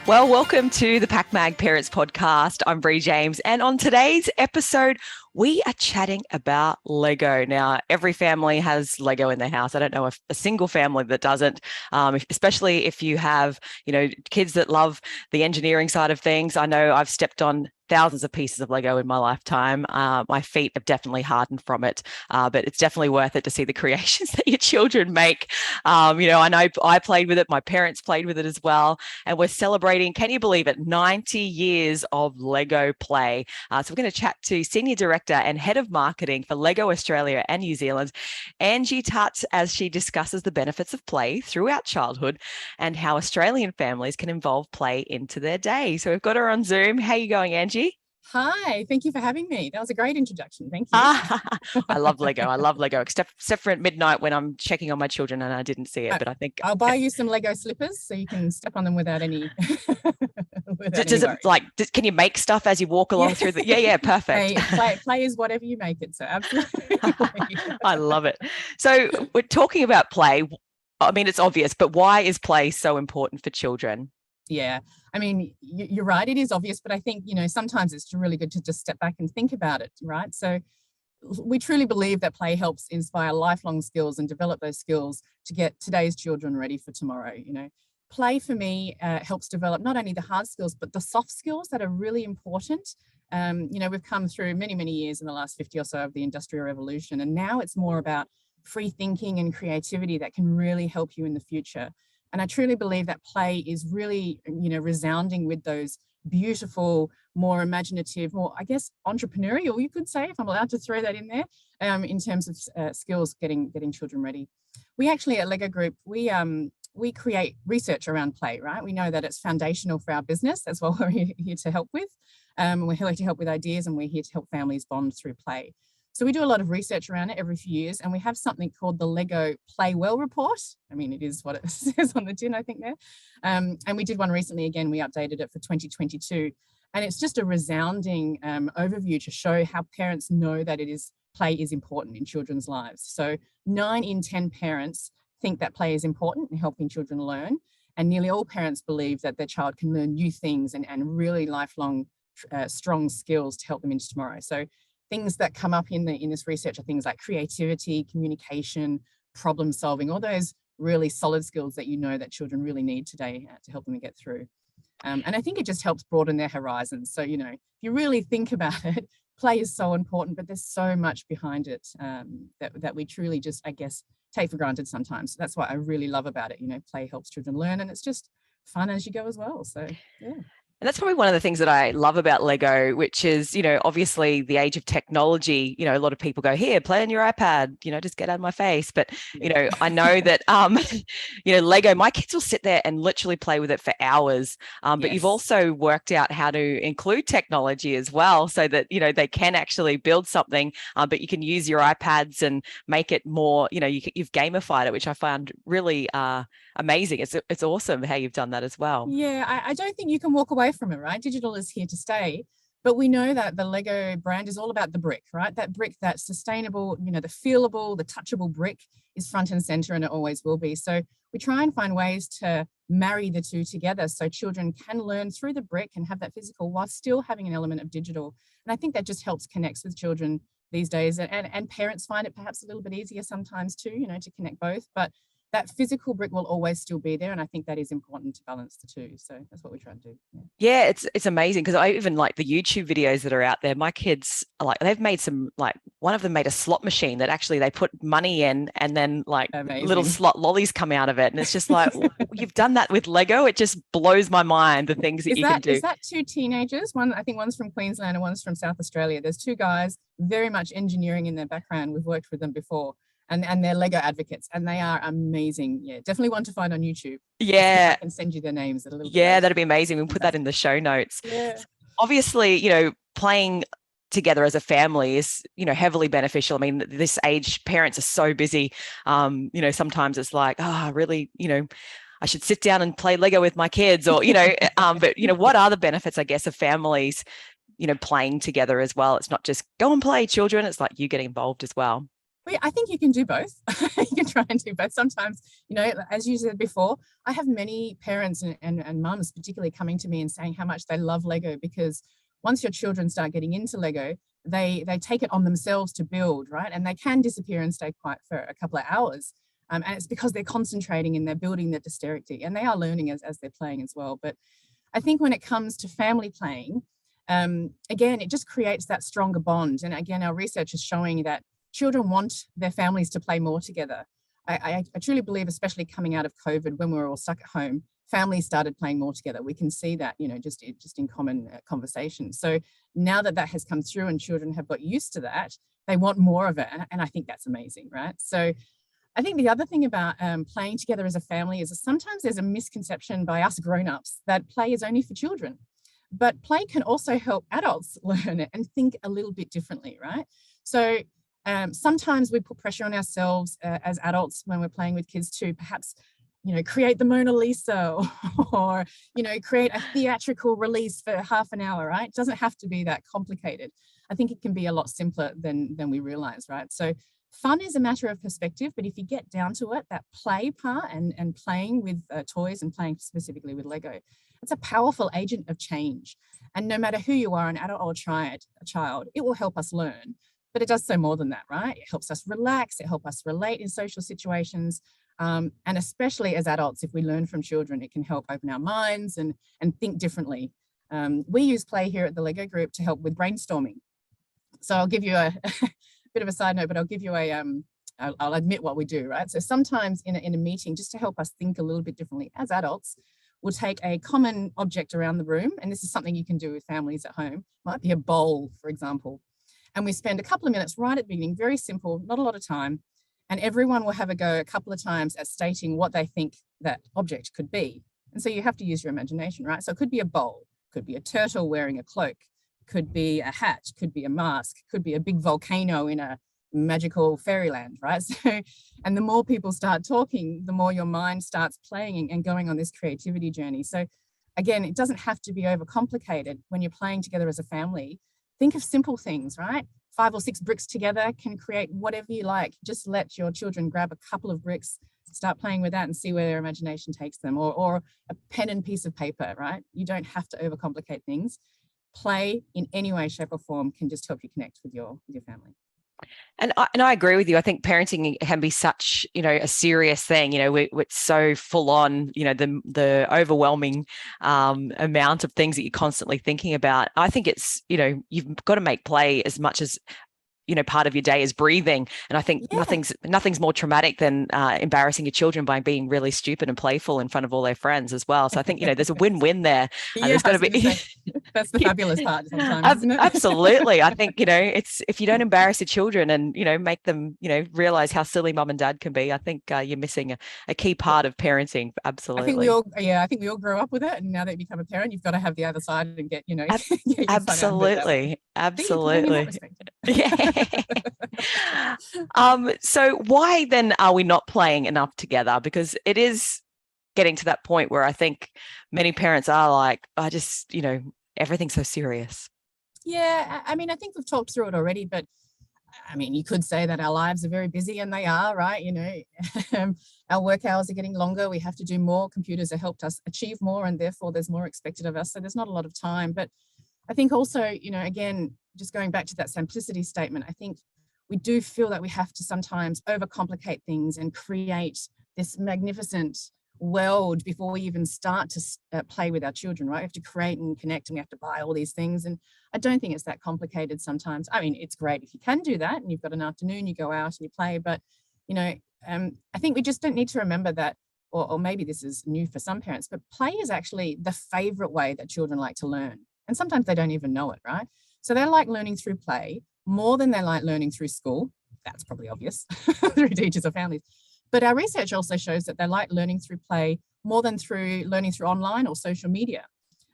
Well, welcome to the Pack Mag Parents Podcast. I'm Bree James, and on today's episode, we are chatting about Lego. Now, every family has Lego in their house. I don't know if a single family that doesn't, especially if you have, kids that love the engineering side of things. I know I've stepped on thousands of pieces of Lego in my lifetime. My feet have definitely hardened from it, but it's definitely worth it to see the creations that your children make. I know I played with it. My parents played with it as well. And we're celebrating, can you believe it, 90 years of Lego play. So we're going to chat to Senior Director and Head of Marketing for Lego Australia and New Zealand, Angie Tutt, as she discusses the benefits of play throughout childhood and how Australian families can involve play into their day. So we've got her on Zoom. How are you going, Angie? Hi, thank you for having me. That was a great introduction. Thank you. I love Lego. I love Lego, except for at midnight when I'm checking on my children and I didn't see it. But I think I'll buy you some Lego slippers so you can step on them without any. Can you make stuff as you walk along through the? Yeah, perfect. Play is whatever you make it. So absolutely. I love it. So we're talking about play. I mean, it's obvious, but why is play so important for children? Yeah, I mean, you're right. It is obvious, but I think, sometimes it's really good to just step back and think about it, right? So we truly believe that play helps inspire lifelong skills and develop those skills to get today's children ready for tomorrow. Play for me helps develop not only the hard skills, but the soft skills that are really important. We've come through many, many years in the last 50 or so of the Industrial Revolution, and now it's more about free thinking and creativity that can really help you in the future. And I truly believe that play is really, resounding with those beautiful, more imaginative, more, I guess, entrepreneurial, you could say, if I'm allowed to throw that in there, in terms of skills getting children ready. We actually at Lego Group, we create research around play, right? We know that it's foundational for our business. That's what we're here to help with. We're here to help with ideas, and we're here to help families bond through play. So we do a lot of research around it every few years, and we have something called the Lego Play Well Report. I mean, it is what it says on the tin, I think there. And we did one recently again. We updated it for 2022. And it's just a resounding overview to show how parents know that play is important in children's lives. So 9 in 10 parents think that play is important in helping children learn. And nearly all parents believe that their child can learn new things and really lifelong strong skills to help them into tomorrow. So things that come up in this research are things like creativity, communication, problem solving, all those really solid skills that that children really need today to help them get through. And I think it just helps broaden their horizons. So, if you really think about it, play is so important, but there's so much behind it that we truly just, I guess, take for granted sometimes. So that's what I really love about it. Play helps children learn, and it's just fun as you go as well. So, yeah. And that's probably one of the things that I love about Lego, which is, obviously the age of technology. A lot of people go, here, play on your iPad, just get out of my face. But, I know that, Lego, my kids will sit there and literally play with it for hours. But you've also worked out how to include technology as well, so that, they can actually build something, but you can use your iPads and make it more, you've gamified it, which I found really amazing. It's awesome how you've done that as well. Yeah, I don't think you can walk away from it, right? Digital is here to stay, but we know that the Lego brand is all about the brick, right? That brick, that sustainable, the feelable, the touchable brick is front and center, and it always will be. So we try and find ways to marry the two together so children can learn through the brick and have that physical while still having an element of digital. And I think that just helps connect with children these days, and parents find it perhaps a little bit easier sometimes too, to connect both. But that physical brick will always still be there. And I think that is important to balance the two. So that's what we try to do. Yeah, it's amazing, because I even like the YouTube videos that are out there. My kids are they've made some, one of them made a slot machine that actually they put money in, and then little slot lollies come out of it. And it's just you've done that with Lego. It just blows my mind, the things that you can do. Is that 2 teenagers? I think one's from Queensland and one's from South Australia. There's 2 guys, very much engineering in their background. We've worked with them before. And they're Lego advocates, and they are amazing. Yeah, definitely one to find on YouTube. Yeah. I can send you their names a little bit. Yeah, that'd be amazing. We'll put that in the show notes. Yeah. Obviously, playing together as a family is, heavily beneficial. I mean, this age, parents are so busy. Sometimes it's really, I should sit down and play Lego with my kids, or, but, what are the benefits, I guess, of families, playing together as well? It's not just go and play, children. It's like you get involved as well. I think you can do both. You can try and do both. Sometimes, as you said before, I have many parents and mums particularly coming to me and saying how much they love Lego, because once your children start getting into Lego, they take it on themselves to build, right? And they can disappear and stay quiet for a couple of hours. And it's because they're concentrating and they're building their dexterity, and they are learning as they're playing as well. But I think when it comes to family playing, again, it just creates that stronger bond. And again, our research is showing that children want their families to play more together. I truly believe, especially coming out of COVID, when we were all stuck at home, families started playing more together. We can see that, just in common conversation. So now that has come through and children have got used to that, they want more of it. And I think that's amazing, right? So I think the other thing about playing together as a family is that sometimes there's a misconception by us grown-ups that play is only for children. But play can also help adults learn it and think a little bit differently, right? So sometimes we put pressure on ourselves as adults when we're playing with kids to perhaps, create the Mona Lisa or, create a theatrical release for half an hour, right? It doesn't have to be that complicated. I think it can be a lot simpler than we realize, right? So fun is a matter of perspective, but if you get down to it, that play part and playing with toys and playing specifically with Lego, it's a powerful agent of change. And no matter who you are, an adult or a child, it will help us learn. But it does so more than that, right? It helps us relax, it helps us relate in social situations. And especially as adults, if we learn from children, it can help open our minds and think differently. We use play here at the Lego group to help with brainstorming. So I'll give you a bit of a side note, but I'll give you I'll admit what we do, right? So sometimes in a meeting, just to help us think a little bit differently as adults, we'll take a common object around the room, and this is something you can do with families at home. Might be a bowl, for example. And we spend a couple of minutes right at the beginning, very simple, not a lot of time, and everyone will have a go a couple of times at stating what they think that object could be. And so you have to use your imagination, right? So it could be a bowl, could be a turtle wearing a cloak, could be a hat, could be a mask, could be a big volcano in a magical fairyland, right? So, and the more people start talking, the more your mind starts playing and going on this creativity journey. So again, it doesn't have to be overcomplicated when you're playing together as a family. Think of simple things, right? 5 or 6 bricks together can create whatever you like. Just let your children grab a couple of bricks, start playing with that and see where their imagination takes them, or a pen and piece of paper, right? You don't have to overcomplicate things. Play in any way, shape or form can just help you connect with your family. And I agree with you. I think parenting can be such, a serious thing. It's so full on, the overwhelming amount of things that you're constantly thinking about. I think it's, you've got to make play as much as, part of your day is breathing. And I think nothing's more traumatic than embarrassing your children by being really stupid and playful in front of all their friends as well. So I think, there's a win-win there. And there's got to be... That's the fabulous part sometimes, isn't it? Absolutely. I think, it's, if you don't embarrass your children and, make them, realize how silly mum and dad can be, I think you're missing a key part of parenting. Absolutely. I think we all grow up with it. And now that you become a parent, you've got to have the other side and get, get absolutely. Absolutely. Yeah. So why then are we not playing enough together? Because it is getting to that point where I think many parents are like, I just, everything's so serious. Yeah, I mean, I think we've talked through it already, but I mean, you could say that our lives are very busy, and they are, right? Our work hours are getting longer. We have to do more. Computers have helped us achieve more, and therefore there's more expected of us. So there's not a lot of time. But I think also, again, just going back to that simplicity statement, I think we do feel that we have to sometimes overcomplicate things and create this magnificent world before we even start to play with our children, right? We have to create and connect, and we have to buy all these things. And I don't think it's that complicated sometimes. I mean, it's great if you can do that and you've got an afternoon, you go out and you play. But, I think we just don't need to remember that, or maybe this is new for some parents, but play is actually the favorite way that children like to learn. And sometimes they don't even know it, right? So they like learning through play more than they like learning through school. That's probably obvious through teachers or families. But our research also shows that they like learning through play more than through learning through online or social media.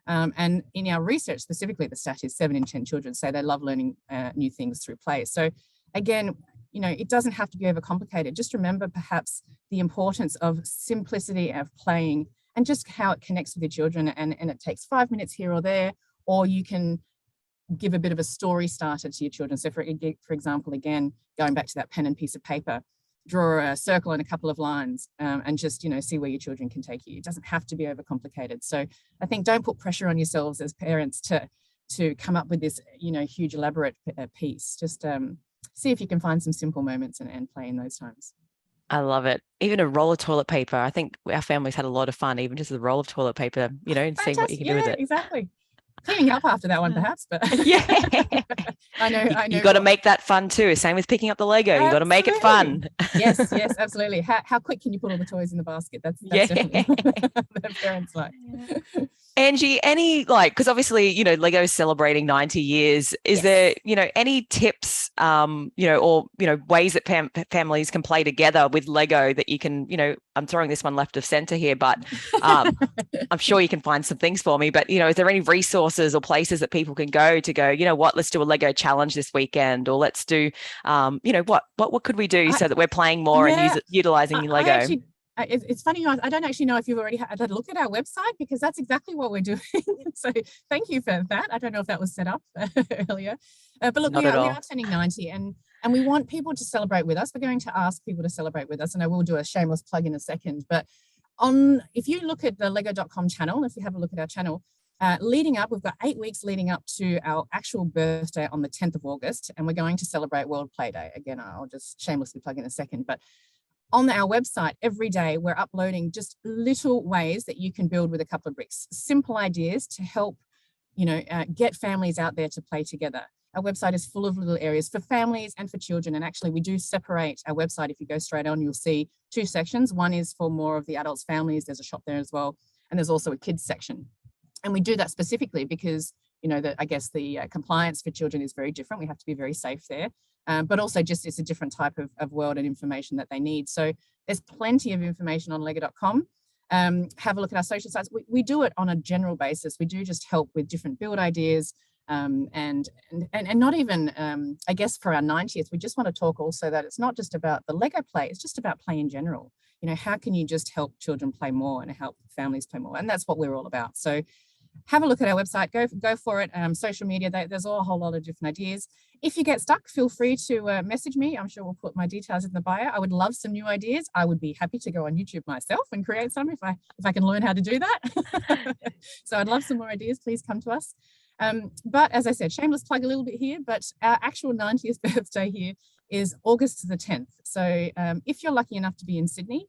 And in our research, specifically, the stat is 7 in 10 children say they love learning new things through play. So again, it doesn't have to be overcomplicated. Just remember perhaps the importance of simplicity of playing and just how it connects with your children. And it takes 5 minutes here or there, or you can give a bit of a story starter to your children. So for example, again, going back to that pen and piece of paper, draw a circle and a couple of lines, and just, see where your children can take you. It doesn't have to be overcomplicated. So I think don't put pressure on yourselves as parents to come up with this, huge elaborate piece. Just see if you can find some simple moments and play in those times. I love it. Even a roll of toilet paper. I think our family's had a lot of fun, even just a roll of toilet paper, and seeing what you can do with it. Exactly. Cleaning up after that one, perhaps, but yeah, I know. You got to make that fun too. Same with picking up the Lego. You got to make it fun. yes, absolutely. How quick can you put all the toys in the basket? That's definitely what parents like. Angie, because obviously, Lego's celebrating 90 years. Is there, any tips, or, ways that families can play together with Lego that you can, I'm throwing this one left of center here, but I'm sure you can find some things for me. But, is there any resources or places that people can go, let's do a Lego challenge this weekend, or let's do, what could we do so that we're playing more and utilizing Lego? It's funny, I don't actually know if you've already had a look at our website, because that's exactly what we're doing. So thank you for that. I don't know if that was set up earlier, but look, we are turning 90, and we want people to celebrate with us. We're going to ask people to celebrate with us, and I will do a shameless plug in a second. But if you look at the lego.com channel, if you have a look at our channel, leading up, we've got 8 weeks leading up to our actual birthday on the 10th of August, and we're going to celebrate World Play Day. Again, I'll just shamelessly plug in a second, but on our website, every day, we're uploading just little ways that you can build with a couple of bricks, simple ideas to help, get families out there to play together. Our website is full of little areas for families and for children. And actually, we do separate our website. If you go straight on, you'll see 2 sections. One is for more of the adults, families. There's a shop there as well. And there's also a kids section. And we do that specifically because, I guess the compliance for children is very different. We have to be very safe there. But also just it's a different type of world and information that they need. So there's plenty of information on lego.com. Have a look at our social sites. We do it on a general basis. We do just help with different build ideas, and not even, I guess for our 90th, we just want to talk also that it's not just about the Lego play, it's just about play in general. How can you just help children play more and help families play more? And that's what we're all about. So have a look at our website, go for it. Social media, there's a whole lot of different ideas. If you get stuck, feel free to message me. I'm sure we'll put my details in the bio. I would love some new ideas. I would be happy to go on YouTube myself and create some if I can learn how to do that. So I'd love some more ideas. Please come to us. But as I said, shameless plug a little bit here, but our actual 90th birthday here is August the 10th. So if you're lucky enough to be in Sydney,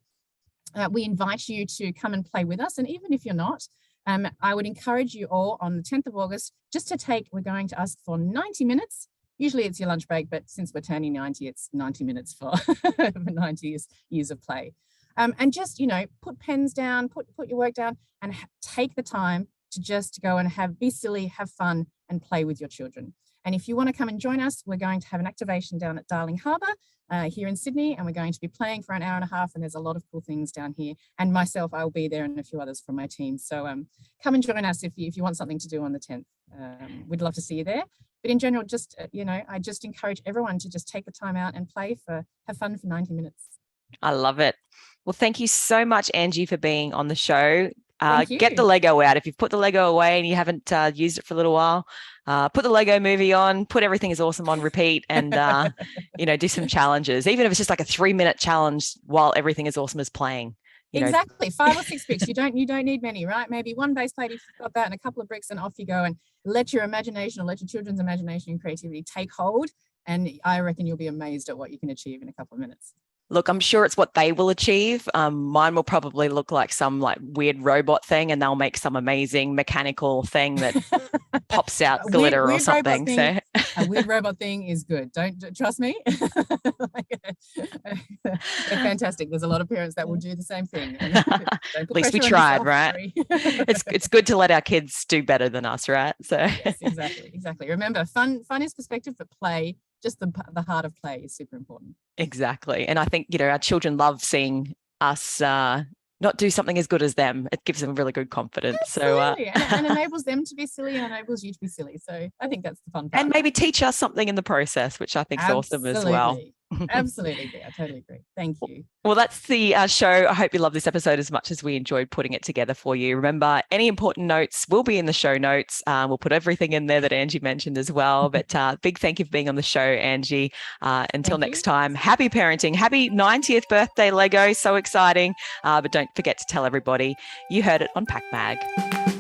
we invite you to come and play with us. And even if you're not, I would encourage you all on the 10th of August just to we're going to ask for 90 minutes. Usually it's your lunch break, but since we're turning 90, it's 90 minutes for 90 years of play. And just, put pens down, put your work down, and take the time to just go and be silly, have fun, and play with your children. And if you want to come and join us, we're going to have an activation down at Darling Harbour here in Sydney, and we're going to be playing for an hour and a half, and there's a lot of cool things down here. And myself, I will be there, and a few others from my team. So come and join us if you want something to do on the 10th. We'd love to see you there. But in general, just, I just encourage everyone to just take the time out and have fun for 90 minutes. I love it. Well, thank you so much, Angie, for being on the show. Get the Lego out. If you've put the Lego away and you haven't used it for a little while, put the Lego movie on, put Everything is Awesome on repeat, and do some challenges, even if it's just like a 3-minute challenge while Everything is Awesome is playing. Exactly. 5 or 6 bricks. You don't need many, right? Maybe one base plate if you've got that, and a couple of bricks, and off you go, and let your imagination, or let your children's imagination and creativity take hold. And I reckon you'll be amazed at what you can achieve in a couple of minutes. Look, I'm sure it's what they will achieve. Mine will probably look like some weird robot thing, and they'll make some amazing mechanical thing that pops out glitter or something. A weird robot thing is good. Don't trust me. They're fantastic. There's a lot of parents that will do the same thing. At least we tried, right? It's good to let our kids do better than us, right? So yes, exactly. Remember, fun is perspective, but play. Just the heart of play is super important. Exactly. And I think, our children love seeing us not do something as good as them. It gives them really good confidence. Absolutely. So and enables them to be silly, and enables you to be silly. So I think that's the fun part. And maybe teach us something in the process, which I think is awesome as well. Absolutely agree. I totally agree. Thank you. Well, that's the show. I hope you love this episode as much as we enjoyed putting it together for you. Remember, any important notes will be in the show notes. We'll put everything in there that Angie mentioned as well. But big thank you for being on the show, Angie. Until next time, happy parenting. Happy 90th birthday, Lego. So exciting. But don't forget to tell everybody you heard it on Pack Mag.